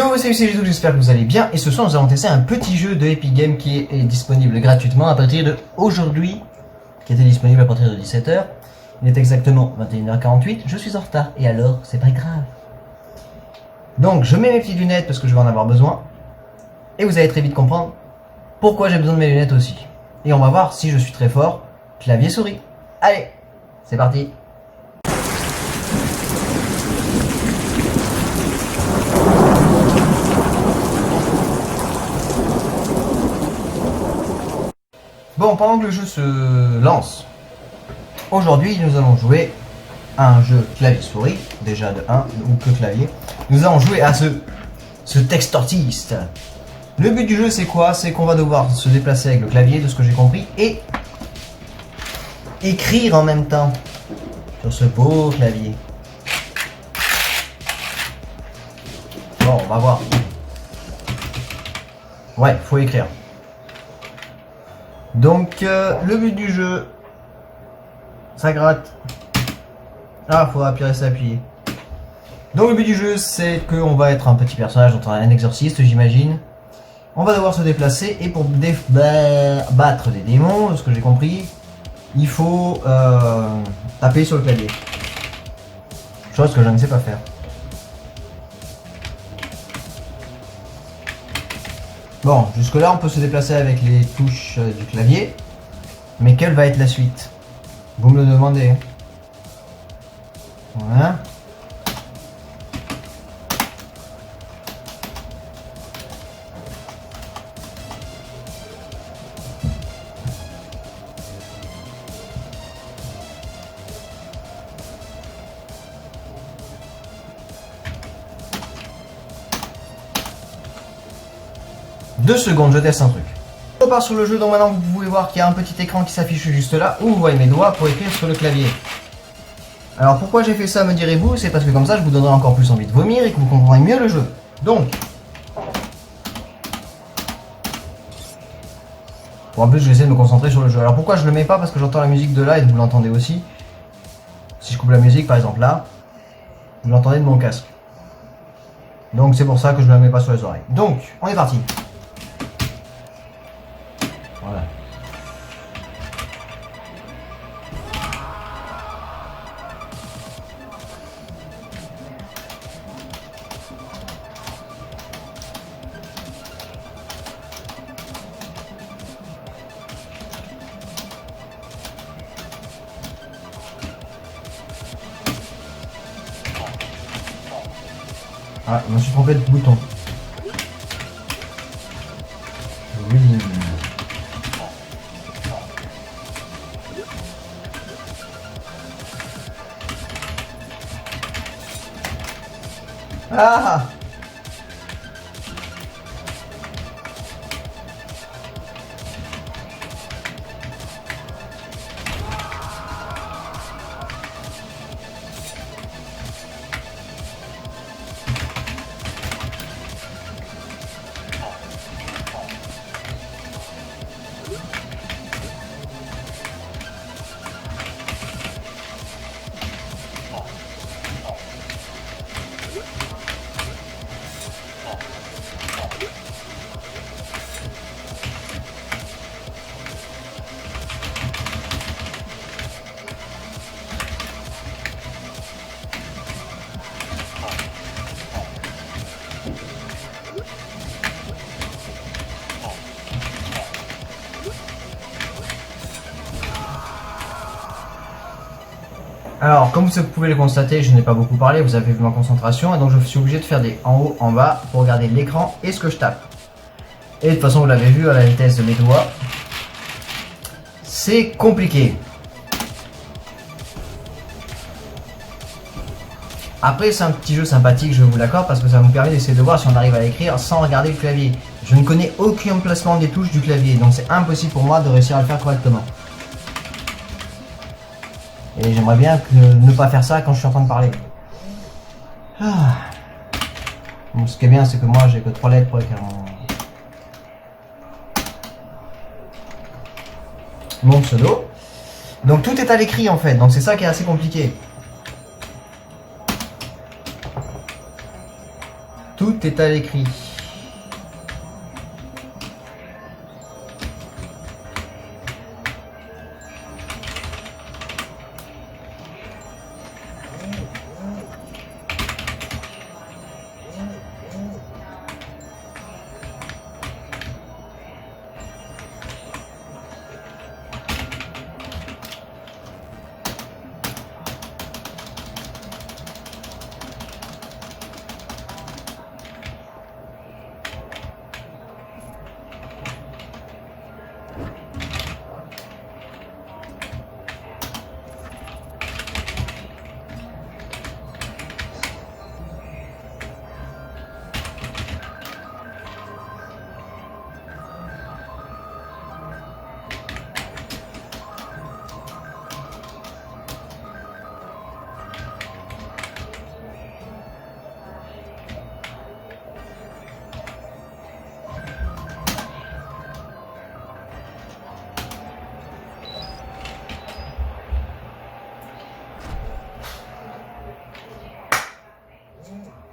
Yo, salut, c'est Jidou, j'espère que vous allez bien. Et ce soir, nous allons tester un petit jeu de Epic Games qui est disponible gratuitement à partir de aujourd'hui, qui était disponible à partir de 17h. Il est exactement 21h48. Je suis en retard, et alors, c'est pas grave. Donc, je mets mes petites lunettes parce que je vais en avoir besoin. Et vous allez très vite comprendre pourquoi j'ai besoin de mes lunettes aussi. Et on va voir si je suis très fort, clavier souris. Allez, c'est parti. Bon, pendant que le jeu se lance, aujourd'hui nous allons jouer à un jeu clavier-souris, déjà de 1, ou que clavier. Nous allons jouer à ce texte artiste. Le but du jeu c'est quoi? C'est qu'on va devoir se déplacer avec le clavier, de ce que j'ai compris, et écrire en même temps sur ce beau clavier. Bon, on va voir. Ouais, faut écrire. Donc, le but du jeu, ça gratte. Ah, faudra appuyer, s'appuyer. Donc, le but du jeu, c'est qu'on va être un petit personnage, donc un exorciste, j'imagine. On va devoir se déplacer et pour battre des démons, de ce que j'ai compris, il faut taper sur le clavier. Chose que je ne sais pas faire. Bon, jusque là on peut se déplacer avec les touches du clavier, mais quelle va être la suite? Vous me le demandez. Voilà. Deux secondes, je teste un truc. On repart sur le jeu, donc maintenant vous pouvez voir qu'il y a un petit écran qui s'affiche juste là, où vous voyez mes doigts pour écrire sur le clavier. Alors pourquoi j'ai fait ça, me direz-vous? C'est parce que comme ça je vous donnerai encore plus envie de vomir et que vous comprendrez mieux le jeu. Donc, bon, en plus je vais essayer de me concentrer sur le jeu. Alors pourquoi je le mets pas? Parce que j'entends la musique de là et vous l'entendez aussi. Si je coupe la musique par exemple là, vous l'entendez de mon casque. Donc c'est pour ça que je ne la mets pas sur les oreilles. Donc, on est parti. Voilà. Ah, je me suis trompé de bouton. Oui. Ah! Alors, comme vous pouvez le constater, je n'ai pas beaucoup parlé, vous avez vu ma concentration, et donc je suis obligé de faire des en haut, en bas, pour regarder l'écran et ce que je tape. Et de toute façon, vous l'avez vu à la vitesse de mes doigts, c'est compliqué. Après, c'est un petit jeu sympathique, je vous l'accorde, parce que ça nous permet d'essayer de voir si on arrive à l'écrire sans regarder le clavier. Je ne connais aucun emplacement des touches du clavier, donc c'est impossible pour moi de réussir à le faire correctement. Et j'aimerais bien ne pas faire ça quand je suis en train de parler. Ah. Bon, ce qui est bien, c'est que moi, j'ai que 3 lettres pour écrire mon pseudo. Donc tout est à l'écrit en fait, donc c'est ça qui est assez compliqué. Tout est à l'écrit.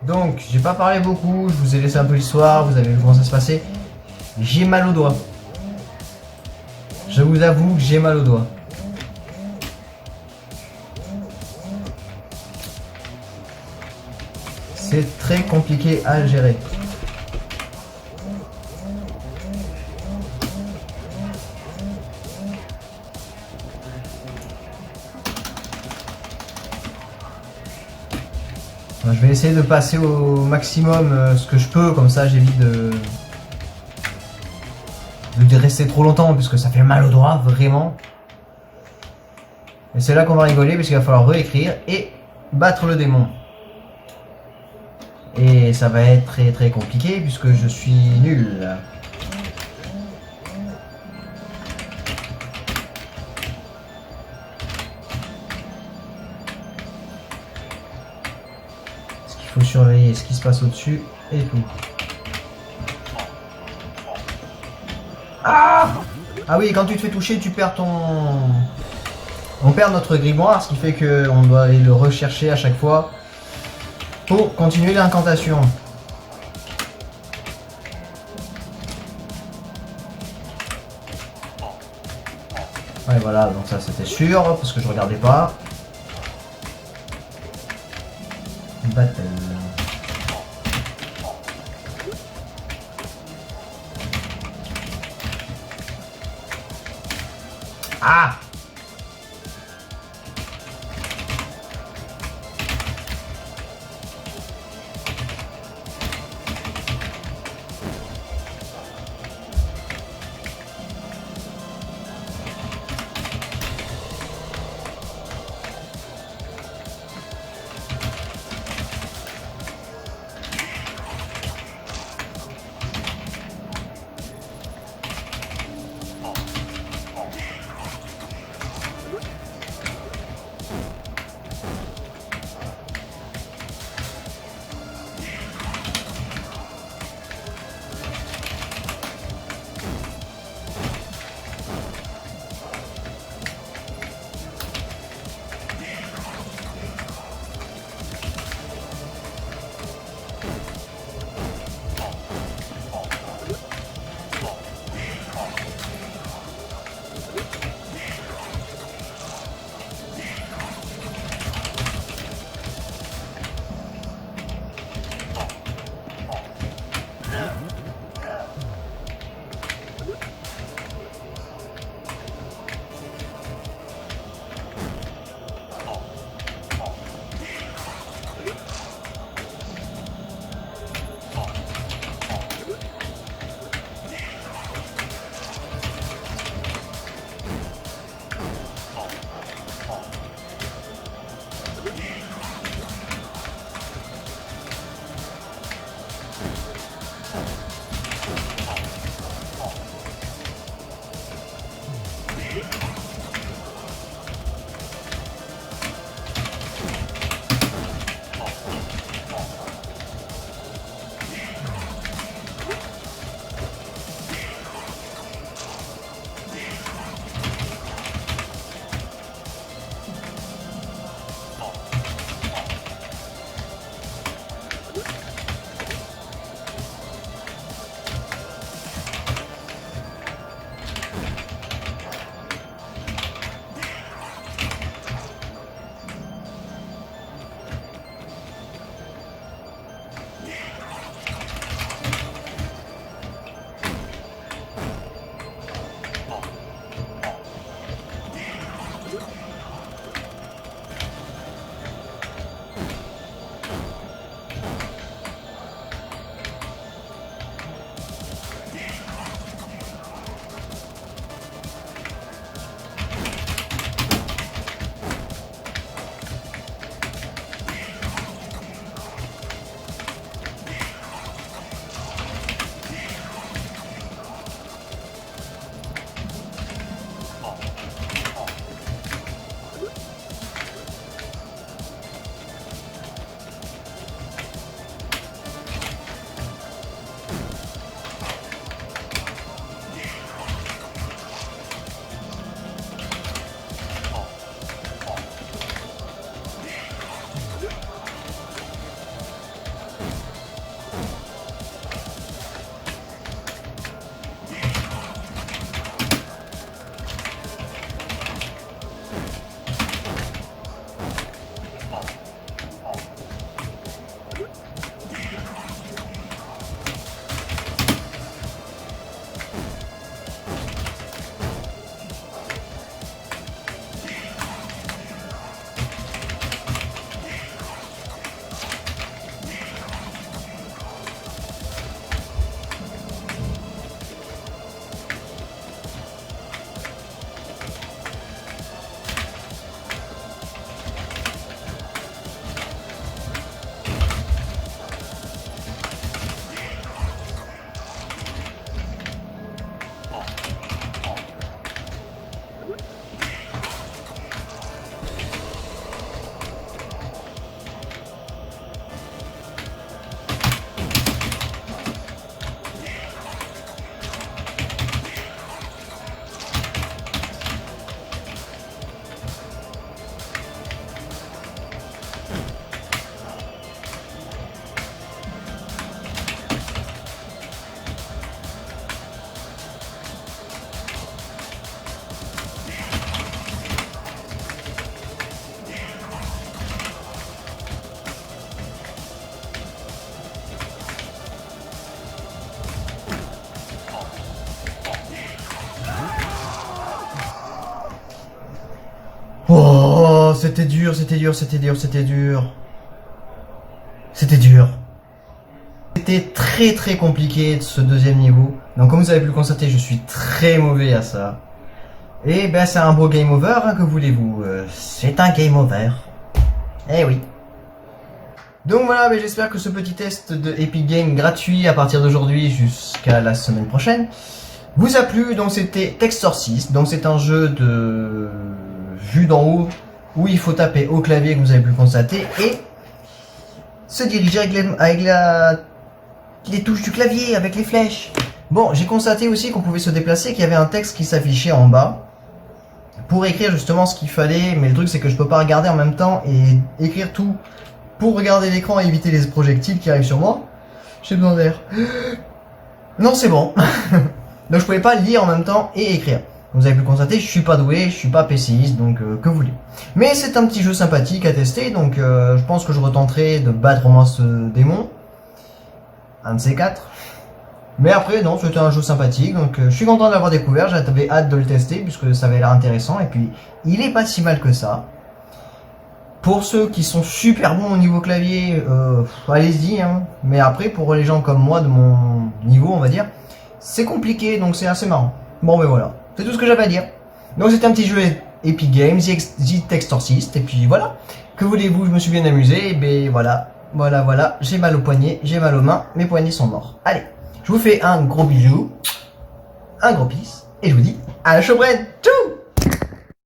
Donc, j'ai pas parlé beaucoup, je vous ai laissé un peu l'histoire, vous avez vu comment ça se passait. J'ai mal au doigt. Je vous avoue que j'ai mal au doigt. C'est très compliqué à gérer. Je vais essayer de passer au maximum ce que je peux, comme ça j'évite de rester trop longtemps puisque ça fait mal au doigt, vraiment. Et c'est là qu'on va rigoler parce qu'il va falloir réécrire et battre le démon. Et ça va être très très compliqué puisque je suis nul. Il faut surveiller ce qui se passe au-dessus et tout. Ah oui, quand tu te fais toucher, tu perds ton... On perd notre grimoire, ce qui fait qu'on doit aller le rechercher à chaque fois pour continuer l'incantation. Ouais, voilà, donc ça c'était sûr, parce que je regardais pas. Battle. Ah! c'était dur, c'était dur, c'était dur, c'était dur. C'était dur. C'était très très compliqué ce deuxième niveau. Donc comme vous avez pu le constater, je suis très mauvais à ça. Et ben c'est un beau game over, hein, que voulez-vous. C'est un game over. Eh oui. Donc voilà, ben j'espère que ce petit test de Epic Games gratuit à partir d'aujourd'hui jusqu'à la semaine prochaine vous a plu. Donc c'était Textorcist, donc c'est un jeu de vue d'en haut où il faut taper au clavier, que vous avez pu le constater, et se diriger avec les touches du clavier, avec les flèches. Bon, j'ai constaté aussi qu'on pouvait se déplacer, qu'il y avait un texte qui s'affichait en bas pour écrire justement ce qu'il fallait, mais le truc c'est que je peux pas regarder en même temps et écrire tout pour regarder l'écran et éviter les projectiles qui arrivent sur moi. J'ai besoin d'air. Non, c'est bon. Donc je pouvais pas lire en même temps et écrire. Vous avez pu le constater, je suis pas doué, je suis pas PCiste, donc que vous voulez. Mais c'est un petit jeu sympathique à tester, donc je pense que je retenterai de battre au moins ce démon. Un de ces quatre. Mais après, non, c'était un jeu sympathique, donc je suis content de l'avoir découvert, j'avais hâte de le tester, puisque ça avait l'air intéressant, et puis il est pas si mal que ça. Pour ceux qui sont super bons au niveau clavier, allez-y, hein. Mais après, pour les gens comme moi, de mon niveau, on va dire, c'est compliqué, donc c'est assez marrant. Bon, mais voilà, c'est tout ce que j'avais à dire. Donc c'était un petit jeu Epic Games, The Textorcist, et puis voilà. Que voulez-vous, je me suis bien amusé, et ben voilà. Voilà, j'ai mal aux poignets, j'ai mal aux mains, mes poignets sont morts. Allez, je vous fais un gros bisou, un gros peace, et je vous dis à la prochaine. Tchou!